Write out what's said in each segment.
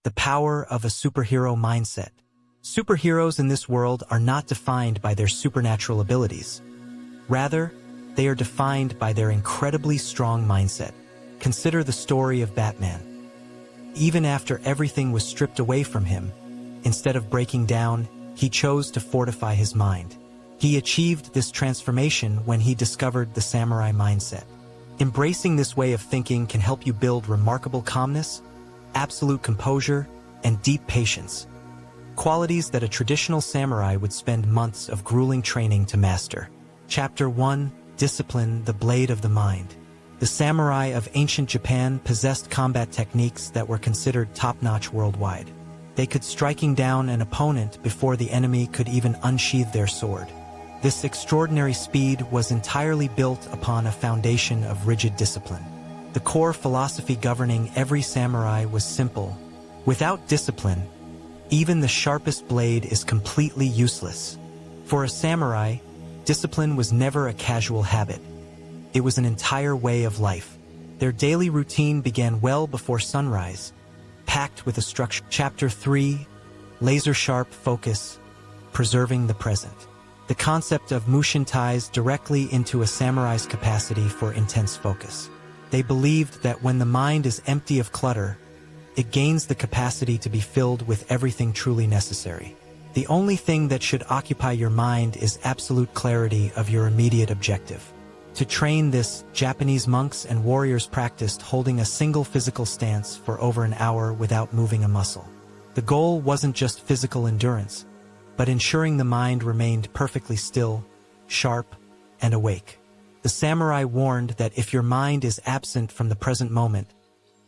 the power of a superhero mindset. Superheroes in this world are not defined by their supernatural abilities. Rather, they are defined by their incredibly strong mindset. Consider the story of Batman. Even after everything was stripped away from him, instead of breaking down, he chose to fortify his mind. He achieved this transformation when he discovered the samurai mindset. Embracing this way of thinking can help you build remarkable calmness, absolute composure, and deep patience. Qualities that a traditional samurai would spend months of grueling training to master. Chapter 1: Discipline, the Blade of the Mind. The samurai of ancient Japan possessed combat techniques that were considered top-notch worldwide. They could striking down an opponent before the enemy could even unsheath their sword. This extraordinary speed was entirely built upon a foundation of rigid discipline. The core philosophy governing every samurai was simple. Without discipline, even the sharpest blade is completely useless. For a samurai, discipline was never a casual habit. It was an entire way of life. Their daily routine began well before sunrise, packed with a structure. Chapter 3: Laser-sharp focus, preserving the present. The concept of mushin ties directly into a samurai's capacity for intense focus. They believed that when the mind is empty of clutter, it gains the capacity to be filled with everything truly necessary. The only thing that should occupy your mind is absolute clarity of your immediate objective. To train this, Japanese monks and warriors practiced holding a single physical stance for over an hour without moving a muscle. The goal wasn't just physical endurance, but ensuring the mind remained perfectly still, sharp, and awake. The samurai warned that if your mind is absent from the present moment,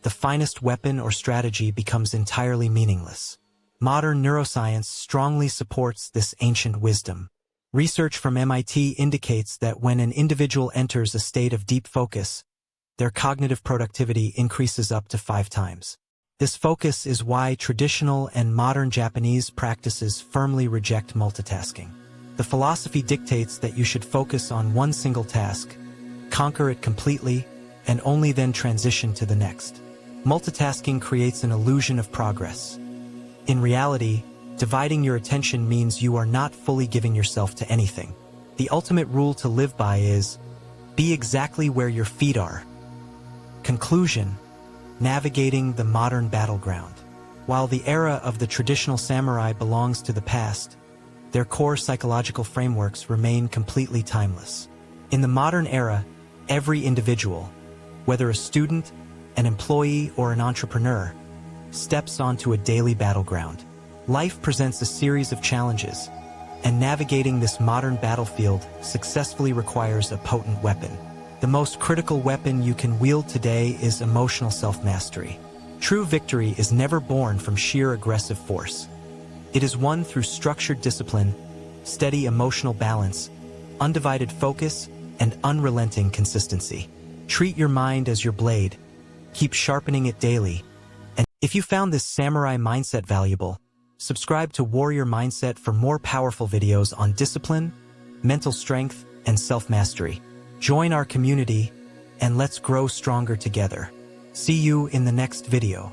the finest weapon or strategy becomes entirely meaningless. Modern neuroscience strongly supports this ancient wisdom. Research from MIT indicates that when an individual enters a state of deep focus, their cognitive productivity increases up to 5 times. This focus is why traditional and modern Japanese practices firmly reject multitasking. The philosophy dictates that you should focus on one single task, conquer it completely, and only then transition to the next. Multitasking creates an illusion of progress. In reality, dividing your attention means you are not fully giving yourself to anything. The ultimate rule to live by is, be exactly where your feet are. Conclusion: navigating the modern battleground. While the era of the traditional samurai belongs to the past, their core psychological frameworks remain completely timeless. In the modern era, every individual, whether a student, an employee, or an entrepreneur, steps onto a daily battleground. Life presents a series of challenges, and navigating this modern battlefield successfully requires a potent weapon. The most critical weapon you can wield today is emotional self-mastery. True victory is never born from sheer aggressive force. It is won through structured discipline, steady emotional balance, undivided focus, and unrelenting consistency. Treat your mind as your blade, keep sharpening it daily, and if you found this samurai mindset valuable, subscribe to Warrior Mindset for more powerful videos on discipline, mental strength, and self-mastery. Join our community, and let's grow stronger together. See you in the next video.